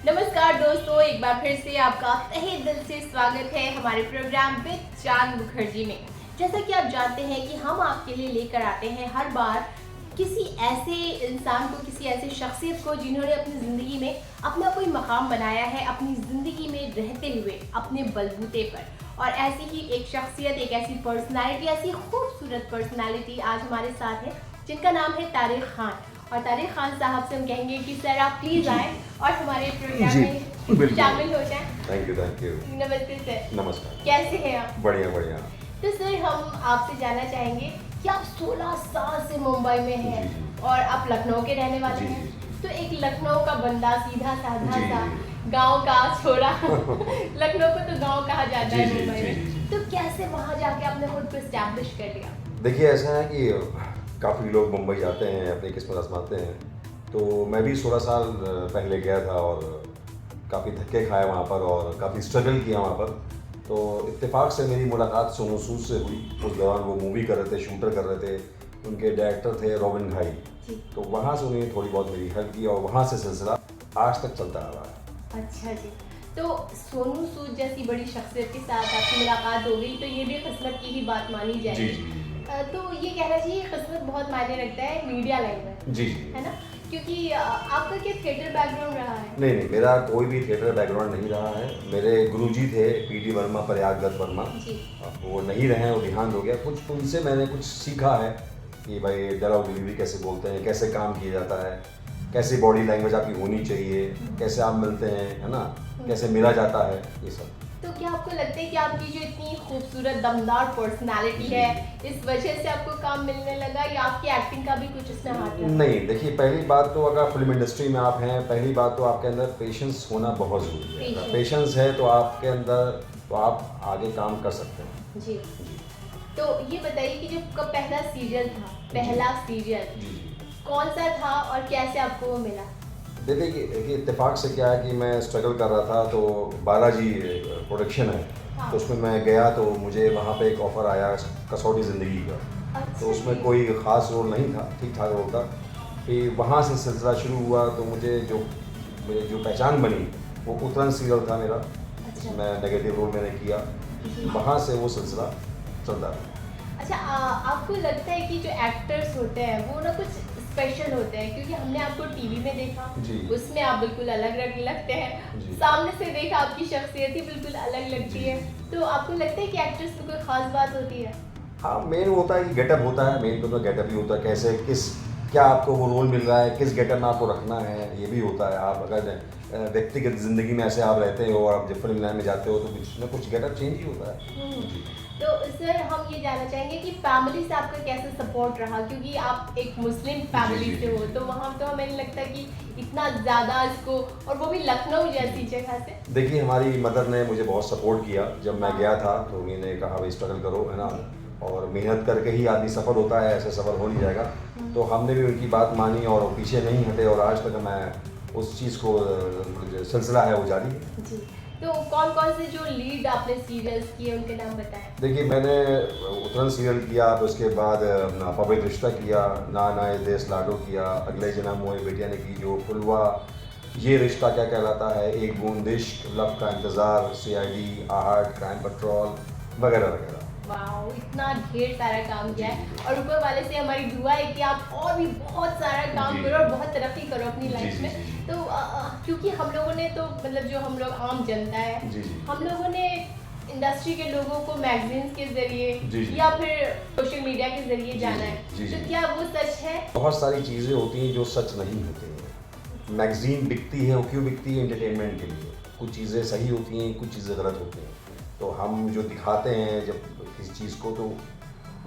नमस्कार दोस्तों, एक बार फिर से आपका तहे दिल से स्वागत है हमारे प्रोग्राम विद चांद मुखर्जी में। जैसा कि आप जानते हैं कि हम आपके लिए लेकर आते हैं हर बार किसी ऐसे इंसान को, किसी ऐसे शख्सियत को जिन्होंने अपनी ज़िंदगी में अपना कोई मकाम बनाया है, अपनी ज़िंदगी में रहते हुए अपने बलबूते पर। और ऐसी ही एक शख्सियत, एक ऐसी पर्सनालिटी, ऐसी खूबसूरत पर्सनालिटी आज हमारे साथ है जिनका नाम है तारिक खान। और तारिक खान साहब से हम कहेंगे कि सर आप प्लीज़ आएँ और हमारे प्रोग्राम में शामिल हो जाएं। Thank you. नमस्ते सर। नमस्कार। कैसे हैं आप? बढ़िया। तो सर हम आपसे जानना चाहेंगे कि आप 16 साल से मुंबई में हैं और आप लखनऊ के रहने वाले हैं। तो एक लखनऊ का बंदा, सीधा साधा सा गांव का छोरा लखनऊ को तो गांव कहा जाता है मुंबई में, तो कैसे वहां जाके आपने खुद को एस्टैब्लिश कर लिया? देखिए, ऐसा है कि काफ़ी लोग मुंबई जाते हैं, अपनी किस्मत आजमाते हैं। तो मैं भी 16 साल पहले गया था और काफ़ी धक्के खाए वहाँ पर और काफ़ी स्ट्रगल किया वहाँ पर। तो इत्तेफाक से मेरी मुलाकात सोनू सूद से हुई। उस दौरान वो मूवी कर रहे थे, शूटर कर रहे थे। उनके डायरेक्टर थे रॉबिन घाई। तो वहाँ से उन्हें थोड़ी बहुत मेरी हेल्प की और वहाँ से सिलसिला आज तक चलता आ रहा है। अच्छा जी। तो सोनू सूद जैसी बड़ी शख्सियत के साथ आपकी मुलाकात हो गई, तो ये भी किस्मत की ही बात मानी जाएगी। तो ये कहना चाहिए किस्मत बहुत मायने रखता है मीडिया लाइन में, है ना? क्योंकि आपका क्या थिएटर बैकग्राउंड रहा है? नहीं, मेरा कोई भी थिएटर बैकग्राउंड नहीं रहा है। मेरे गुरुजी थे पीडी वर्मा, प्रयाग दत्त वर्मा। अब वो नहीं रहे हैं, वो देहांत हो गया। कुछ उनसे मैंने कुछ सीखा है कि भाई डायलॉग डिलीवरी कैसे बोलते हैं, कैसे काम किया जाता है, कैसी बॉडी लैंग्वेज आपकी होनी चाहिए, कैसे आप मिलते हैं, है ना, कैसे मिला जाता है, ये सब। तो क्या आपको लगता है कि आपकी जो इतनी खूबसूरत दमदार पर्सनालिटी है, इस वजह से आपको काम मिलने लगा, या आपकी एक्टिंग का भी कुछ इसमें हाथ है? नहीं, देखिए, पहली बात तो अगर फिल्म इंडस्ट्री में आप हैं, पहली बात तो आपके अंदर पेशेंस होना बहुत ज़रूरी है। अगर पेशेंस है तो आपके अंदर, तो आप आगे काम कर सकते हैं। जी। तो ये बताइए कि जो आपका पहला सीरियल कौन सा था और कैसे आपको वो मिला? देखिए, इत्तेफाक से क्या है कि मैं स्ट्रगल कर रहा था, तो बालाजी प्रोडक्शन है। हाँ। तो उसमें मैं गया तो मुझे वहाँ पे एक ऑफ़र आया कसौटी ज़िंदगी का। अच्छा। तो उसमें कोई ख़ास रोल नहीं था, ठीक ठाक रोल था। फिर वहाँ से सिलसिला शुरू हुआ तो मुझे जो पहचान बनी वो उतरन सीरियल था मेरा। अच्छा। उसमें नेगेटिव रोल मैंने किया। वहाँ से वो सिलसिला चलता रहा। अच्छा, आपको लगता है कि जो एक्टर्स होते हैं वो ना कुछ स्पेशल होते हैं? क्योंकि हमने आपको टीवी में देखा, उसमें आप बिल्कुल अलग लगते हैं, सामने से देखा आपकी शख्सियत ही बिल्कुल अलग लगती है। तो आपको लगता है कि एक्टर्स में कोई खास बात होती है? हाँ, मेन होता है कि गेटअप होता है। मेन तो गेटअप ही होता है, कैसे क्या आपको वो रोल मिल रहा है, किस गेटअप में आपको रखना है, ये भी होता है। आप अगर व्यक्तिगत ज़िंदगी में ऐसे आप रहते हो और आप जब फिल्म लाइन में जाते हो तो कुछ ना कुछ गेटअप चेंज ही होता है। तो सर हम ये जानना चाहेंगे कि फैमिली से आपका कैसे सपोर्ट रहा, क्योंकि आप एक मुस्लिम फैमिली से हो, तो वहाँ तो हमें नहीं लगता कि इतना ज़्यादा इसको, और वो भी लखनऊ जैसी जगह से। देखिए, हमारी मदर ने मुझे बहुत सपोर्ट किया। जब मैं गया था तो उन्होंने कहा भाई स्ट्रगल करो, है ना, और मेहनत करके ही आदमी सफल होता है, ऐसे सफल हो नहीं जाएगा। तो हमने भी उनकी बात मानी और पीछे नहीं हटे और आज तक मैं उस चीज़ को, जो सिलसिला है वो जारी है। जी। तो कौन कौन से जो लीड आपने सीरियल्स किए उनके नाम बताएं? देखिए, मैंने उतरन सीरियल किया, फिर उसके बाद अपना पवित्र रिश्ता किया, ना ना ये देश लाडो किया, अगले जन्म मोए बेटिया ने की, जो फुलवा, ये रिश्ता क्या कहलाता है, एक बूंद इश्क, लब का इंतज़ार, CID, आहट, क्राइम पेट्रोल वगैरह वगैरह। वाओ, इतना ढेर सारा काम किया है, और ऊपर वाले से हमारी दुआ है कि आप और भी बहुत सारा काम करो और बहुत तरक्की करो अपनी लाइफ में। तो क्योंकि हम लोगों ने तो मतलब जो हम लोग आम जनता है, हम लोगों ने इंडस्ट्री के लोगों को मैगजीन्स के जरिए या फिर सोशल मीडिया के जरिए जाना है, तो क्या वो सच है? बहुत सारी चीज़ें होती हैं जो सच नहीं होती हैं। मैगजीन बिकती है, वो क्यों बिकती है? एंटरटेनमेंट के लिए। कुछ चीज़ें सही होती हैं, कुछ चीज़ें गलत होती हैं। तो हम जो दिखाते हैं जब किसी चीज़ को, तो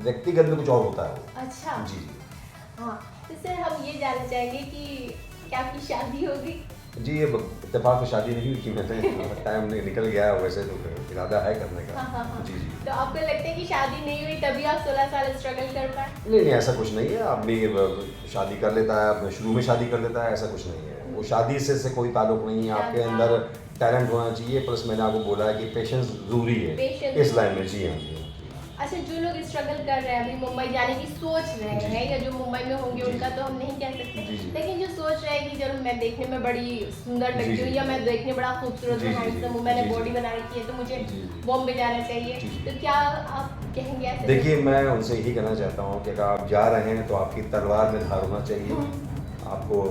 व्यक्तिगत में कुछ और होता है वो। अच्छा। जी। हाँ, तो सर हम ये जानना चाहेंगे कि क्या आपकी शादी हो गई? जी, अब इत्तेफाक से शादी नहीं हुई कि मैंने टाइम निकल गया, वैसे तो इरादा है करने का। हाँ। जी। तो आपको लगता है कि शादी नहीं हुई तभी आप 16 साल स्ट्रगल कर पाए? नहीं, ऐसा कुछ नहीं है। आदमी शादी कर लेता है, अपने शुरू में शादी कर लेता है, ऐसा कुछ नहीं है। वो शादी से कोई ताल्लुक नहीं है। आपके अंदर टैलेंट होना चाहिए, प्लस मैंने आपको बोला है कि पेशेंस ज़रूरी है इस लाइन में। जी हाँ। अच्छा, जो लोग स्ट्रगल कर रहे हैं अभी मुंबई जाने की सोच रहे जी। हैं या जो मुंबई में होंगे जी, उनका जी। तो हम नहीं कह सकते, जी, जी। लेकिन जो सोच रहे हैं कि चलो मैं देखने में बड़ी सुंदर जी, लगती हूँ जी। या मैं देखने बड़ा खूबसूरत जी, हूँ, जी, जी। हैंडसम हूँ, मैंने जी, जी। बॉडी बना रखी है तो मुझे जी, जी। बॉम्बे जाना चाहिए, जी, जी। तो क्या आप कहेंगे ऐसे? देखिए, मैं उनसे यही कहना चाहता हूँ कि अगर आप जा रहे हैं तो आपकी तलवार में धार होना चाहिए, आपको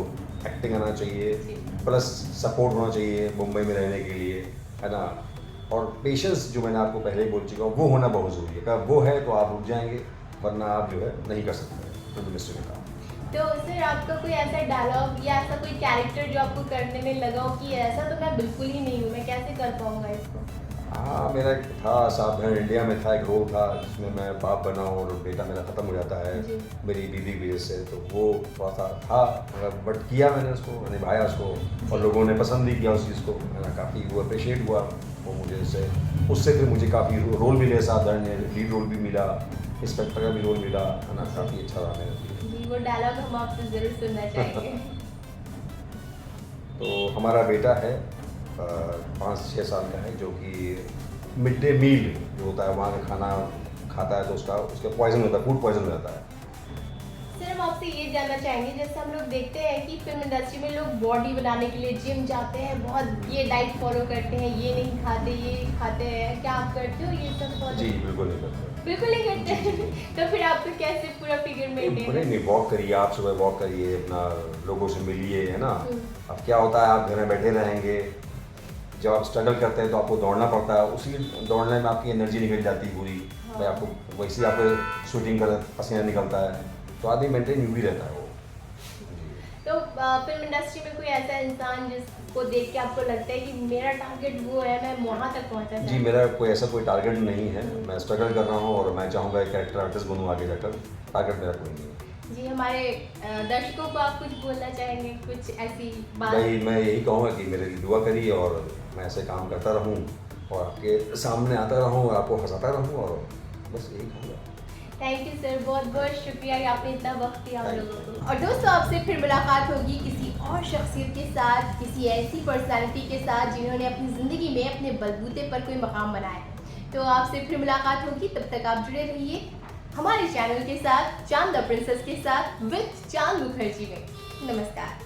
एक्टिंग आना चाहिए, जी। प्लस सपोर्ट होना चाहिए मुंबई में रहने के लिए, है ना? और पेशेंस जो मैंने आपको पहले ही बोल चुका हूँ, वो होना बहुत ज़रूरी है। अगर वो है तो आप रुक जाएँगे, वरना आप जो है नहीं कर सकते फिल्म इंडस्ट्री में काम। तो सर आपका कोई ऐसा डायलॉग या ऐसा कोई कैरेक्टर जो आपको करने में लगा हो कि ऐसा तो मैं बिल्कुल ही नहीं हूँ, मैं कैसे कर पाऊँगा इसको? हाँ, मेरा एक था सावधान इंडिया में था, एक रोल था जिसमें मैं बाप बना और बेटा मेरा ख़त्म हो जाता है जी। मेरी बीवी की वजह से, तो वो थोड़ा सा था मगर बट किया मैंने उसको, निभाया उसको और लोगों ने पसंद भी किया उस चीज़ को, है ना? काफ़ी वो अप्रिशिएट हुआ वो मुझे उससे फिर मुझे काफ़ी रोल मिले, सावधान में लीड रोल भी मिला, इंस्पेक्टर का भी रोल मिला, है ना? काफ़ी अच्छा रहा मेरे लिए। जी, वो डायलॉग हम आपसे ज़रूर सुनना चाहेंगे। तो हमारा बेटा है 5-6 साल का है, जो कि मिड डे मील जो होता है वहाँ का खाना खाता है तो उसका पॉइजन होता है, फूड पॉइजन हो जाता है। सर हम आपसे ये जानना चाहेंगे, जैसे हम लोग देखते हैं कि फिल्म इंडस्ट्री में लोग बॉडी बनाने के लिए जिम जाते हैं, बहुत ये डाइट फॉलो करते हैं, ये नहीं खाते ये खाते हैं, क्या आप करते हो ये सब फॉलो? जी, बिल्कुल नहीं करते। बिल्कुल नहीं करते। तो फिर आपको कैसे पूरा फिगर मेंटेन नहीं है? नहीं, वॉक करिए, आप सुबह वॉक करिए, अपना लोगों से मिलिए, है ना? अब क्या होता है, आप घर में बैठे रहेंगे, जब आप स्ट्रगल करते हैं तो आपको दौड़ना पड़ता है, उसी दौड़ने में आपकी एनर्जी निकल जाती है पूरी, हाँ। भाई आपको वैसे ही आपको शूटिंग कर पसीना निकलता है, तो आदमी मेंटेन यूँ ही रहता है वो। जी। तो फिल्म इंडस्ट्री में कोई ऐसा इंसान जिसको देख के आपको लगता है कि मेरा टारगेट वो है, मैं वहाँ तक पहुँचना जी, चाहती मेरा कोई टारगेट नहीं है, मैं स्ट्रगल कर रहा हूँ और मैं चाहूँगा एक कैरेक्टर आर्टिस्ट बनूँ आगे जाकर, टारगेट मेरा कोई नहीं है। जी, हमारे दर्शकों को आप कुछ बोलना चाहेंगे, कुछ ऐसी बात? भाई मैं यही कहूँगा कि मेरे लिए दुआ करिए और मैं ऐसे काम करता रहूँ और आपके सामने आता रहूँ और आपको हँसाता रहूँ और बस यही कहूँगा। थैंक यू सर, बहुत बहुत शुक्रिया कि आपने इतना वक्त दिया हम Thank लोगों you. को। और दोस्तों आपसे फिर मुलाकात होगी किसी और शख्सियत के साथ, किसी ऐसी पर्सनालिटी के साथ जिन्होंने अपनी ज़िंदगी में अपने बलबूते पर कोई मकाम बनाया है। तो आपसे फिर मुलाकात होगी, तब तक आप जुड़े रहिए हमारे चैनल के साथ, चांद द प्रिंसेस के साथ, विद चांद मुखर्जी में। नमस्कार।